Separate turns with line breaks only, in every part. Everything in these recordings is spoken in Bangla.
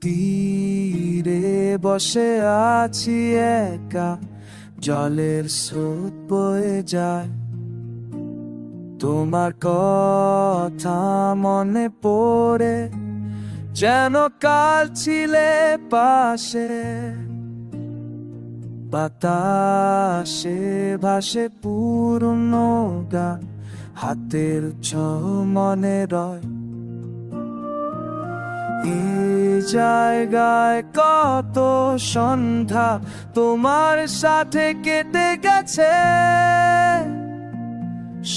তীরে বসে আছি একা, জলের স্রোত বয়ে যায়। তোমার কথা মনে পড়ে, যেন কাল ছিলে পাশে। বাতাসে ভাসে পুরনো গান, হাতের ছোঁয়া মনে রয়। এই জায়গায় কত সন্ধ্যা তোমার সাথে কেটে গেছে।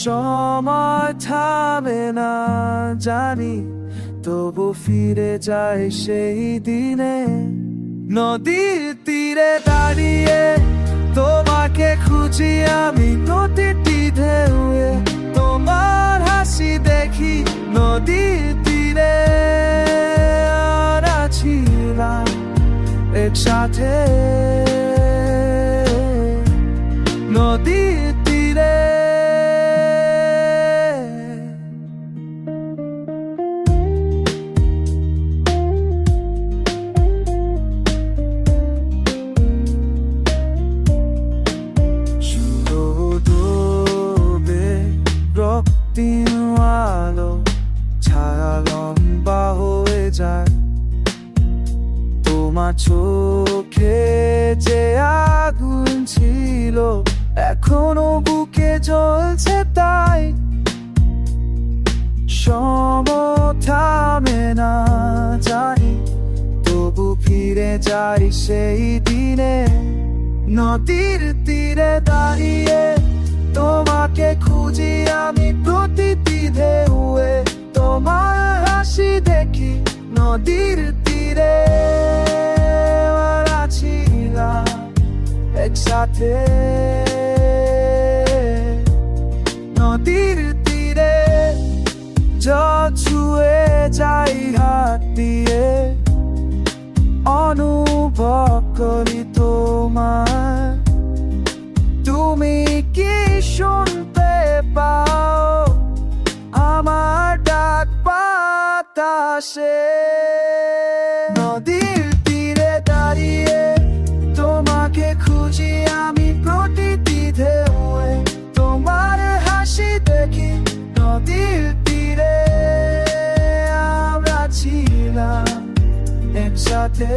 সময় থামে না জানি, তবু ফিরে যায় সেই দিনে। নদীর তীরে দাঁড়িয়ে তোমাকে খুঁজি আমি, প্রতিটি ঢেউয়ে তোমার হাসি দেখি। নদীর তীরে আমরা ছিলাম একসাথে, নদীর তীরে। রক্তিম আলো ছায়া লম্বা হয়ে যায়। তোমার চোখে যে আগুন ছিল, এখনো বুকে জ্বলছে তাই। সময় থামে না জানি, তবু ফিরে যাই সেই দিনে। নদীর তীরে দাঁড়িয়ে তোমাকে খুঁজি আমি, প্রতিটি ঢেউয়ে তোমার হাসি দেখি। নদীর তীরে আমরা ছিলাম একসাথে, নদীর তীরে। জল ছুঁয়ে যাই হাত দিয়ে, অনুভব করি তোমার। তুমি কি শুনতে পাও আমার ডাক বাতাসে? নদীর তীরে দাঁড়িয়ে তোমাকে খুঁজি আমি, প্রতিটি ঢেউয়ে তোমার হাসি দেখি। নদীর তীরে আমরা ছিলাম একসাথে।